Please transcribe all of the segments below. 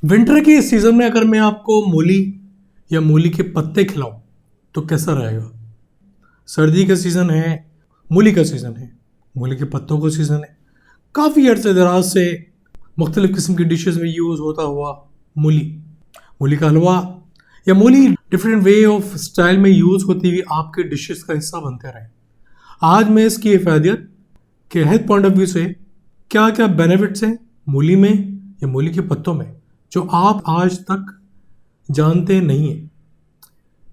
Winter के इस season में अगर मैं आपको मूली या मूली के पत्ते खिलाऊं तो कैसा रहेगा। सर्दी का सीजन है, मूली का सीजन है, मूली के पत्तों का सीजन है। काफ़ी अर्से दराज से मुख्तलिफ़ किस्म की डिशेस में यूज़ होता हुआ मूली, मूली का हलवा या मूली डिफरेंट वे ऑफ स्टाइल में यूज़ होती हुई आपके डिशेस का हिस्सा बनते रहे। आज मैं इसकी इफादियत के हेल्थ पॉइंट ऑफ व्यू से क्या क्या बेनिफिट्स हैं मूली में या मूली के पत्तों में जो आप आज तक जानते नहीं हैं,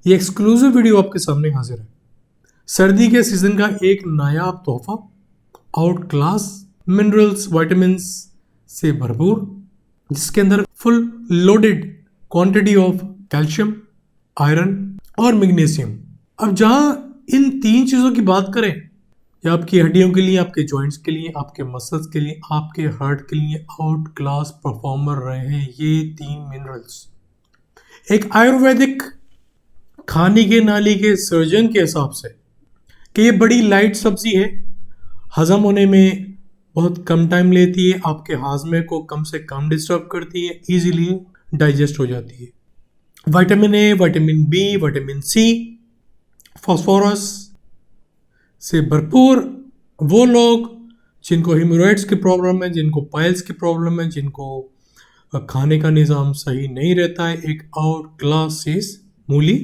ये एक्सक्लूसिव वीडियो आपके सामने हाजिर है। सर्दी के सीजन का एक नायाब तोहफा, आउट क्लास मिनरल्स विटामिन्स से भरपूर, जिसके अंदर full loaded quantity of calcium, iron और मैग्नीशियम। अब जहां इन तीन चीज़ों की बात करें, या आपकी हड्डियों के लिए, आपके जॉइंट्स के लिए, आपके मसल्स के लिए, आपके हार्ट के लिए आउट क्लास परफॉर्मर रहे हैं ये तीन मिनरल्स। एक आयुर्वेदिक खाने के नाली के सर्जन के हिसाब से कि ये बड़ी लाइट सब्जी है, हजम होने में बहुत कम टाइम लेती है, आपके हाजमे को कम से कम डिस्टर्ब करती है, इजीली डाइजेस्ट हो जाती है। Vitamin A, vitamin B, vitamin C, phosphorus से भरपूर। वो लोग जिनको हेमोरॉइड्स की प्रॉब्लम है, जिनको पाइल्स की प्रॉब्लम है, जिनको खाने का निज़ाम सही नहीं रहता है, एक आउट क्लास चीज़ मूली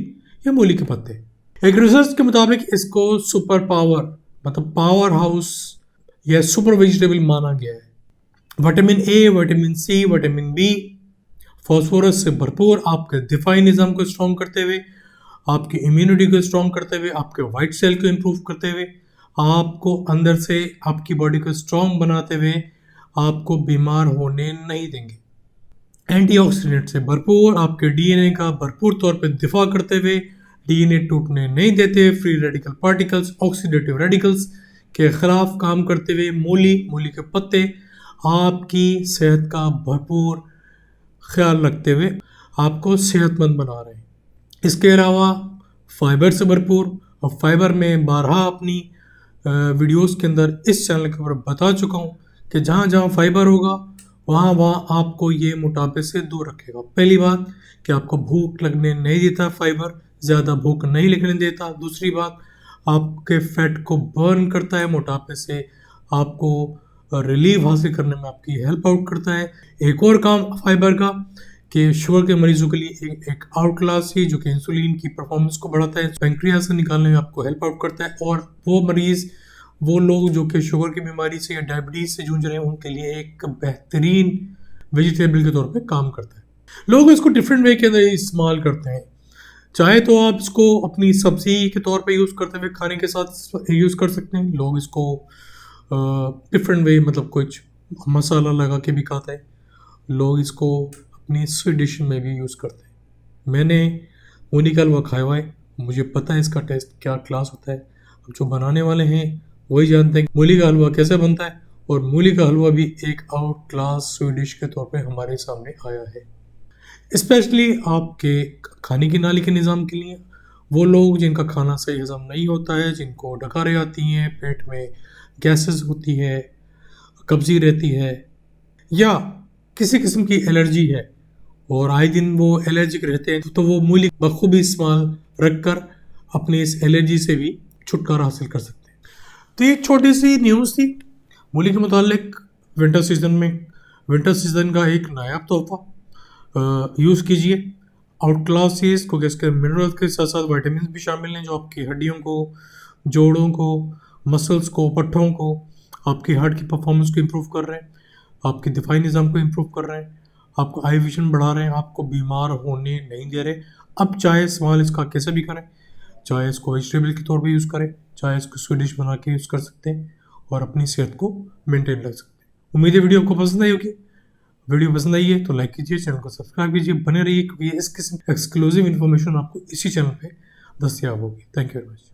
या मूली के पत्ते। एक रिसर्च के मुताबिक इसको सुपर पावर मतलब पावर हाउस या सुपर वेजिटेबल माना गया है। Vitamin A, vitamin C, vitamin B, phosphorus से भरपूर, आपके दिफाई निज़ाम को स्ट्रॉन्ग करते हुए, आपकी इम्यूनिटी को स्ट्रॉन्ग करते हुए, आपके वाइट सेल को इम्प्रूव करते हुए, आपको अंदर से आपकी बॉडी को स्ट्रॉन्ग बनाते हुए आपको बीमार होने नहीं देंगे। एंटीऑक्सीडेंट से भरपूर, आपके डीएनए का भरपूर तौर पे दिफा करते हुए, डीएनए टूटने नहीं देते, free radical particles, oxidative radicals के खिलाफ काम करते हुए मूली के पत्ते आपकी सेहत का भरपूर ख्याल रखते हुए आपको सेहतमंद बना रहे हैं। इसके अलावा फाइबर से भरपूर, और फाइबर में बारहा अपनी वीडियोस के अंदर इस चैनल के ऊपर बता चुका हूँ कि जहाँ जहाँ फाइबर होगा वहाँ वहाँ आपको ये मोटापे से दूर रखेगा। पहली बात कि आपको भूख लगने नहीं देता, फाइबर ज़्यादा भूख नहीं लगने देता। दूसरी बात, आपके फैट को बर्न करता है, मोटापे से आपको रिलीफ हासिल करने में आपकी हेल्प आउट करता है। एक और काम फाइबर का कि शुगर के मरीजों के लिए एक आउट क्लास है जो कि इंसुलिन की परफॉर्मेंस को बढ़ाता है, पेंक्रियास से निकालने में आपको हेल्प आउट करता है। और वो लोग जो कि शुगर की बीमारी से या डायबिटीज़ से जूझ रहे हैं उनके लिए एक बेहतरीन वेजिटेबल के तौर पे काम करता है। लोग इसको डिफरेंट वे के अंदर इस्तेमाल करते हैं। चाहे तो आप इसको अपनी सब्जी के तौर पे यूज़ करते हुए खाने के साथ यूज़ कर सकते हैं। लोग इसको डिफरेंट वे मतलब कुछ मसाला लगा के भी खाता है। लोग इसको अपनी स्वीट डिश में भी यूज़ करते हैं। मैंने मूली का हलवा खाया हुआ है, मुझे पता है इसका टेस्ट क्या क्लास होता है। अब जो बनाने वाले हैं वही जानते हैं मूली का हलवा कैसे बनता है, और मूली का हलवा भी एक आउट क्लास स्वीट डिश के तौर पे हमारे सामने आया है। स्पेशली आपके खाने की नाली के निज़ाम के लिए, वो लोग जिनका खाना सही हजम नहीं होता है, जिनको डकारें आती हैं, पेट में गैसेस होती है, कब्जी रहती है, या किसी किस्म की एलर्जी है और आए दिन वो एलर्जिक रहते हैं, तो वो मूली बखूबी इस्तेमाल रखकर अपनी इस एलर्जी से भी छुटकारा हासिल कर सकते हैं। तो ये छोटी सी न्यूज़ थी मूली के मुतालिक। विंटर सीज़न का एक नायाब तोहफा यूज़ कीजिए। आउट क्लास चीज़ क्योंकि इसके मिनरल्स के साथ साथ विटामिन भी शामिल हैं जो आपकी हड्डियों को, जोड़ों को, मसल्स को, पट्ठों को, आपकी हार्ट की परफॉर्मेंस को इम्प्रूव कर रहे हैं, आपके दिफाई निज़ाम को इम्प्रूव कर रहे हैं, आपको आई विजन बढ़ा रहे हैं, आपको बीमार होने नहीं दे रहे। अब चाहे इस्तेमाल इसका कैसे भी करें, चाहे इसको वेजिटेबल के तौर पे यूज़ करें, चाहे इसको स्वीट डिश बना के यूज़ कर सकते हैं और अपनी सेहत को मेंटेन रख सकते हैं। उम्मीद है वीडियो आपको पसंद आई होगी। वीडियो पसंद आई है तो लाइक कीजिए, चैनल को सब्सक्राइब कीजिए, बने रहिए क्योंकि इस किस्म एक्सक्लूसिव इन्फॉर्मेशन आपको इसी चैनल पे दस्तयाब होगी। Thank you very much.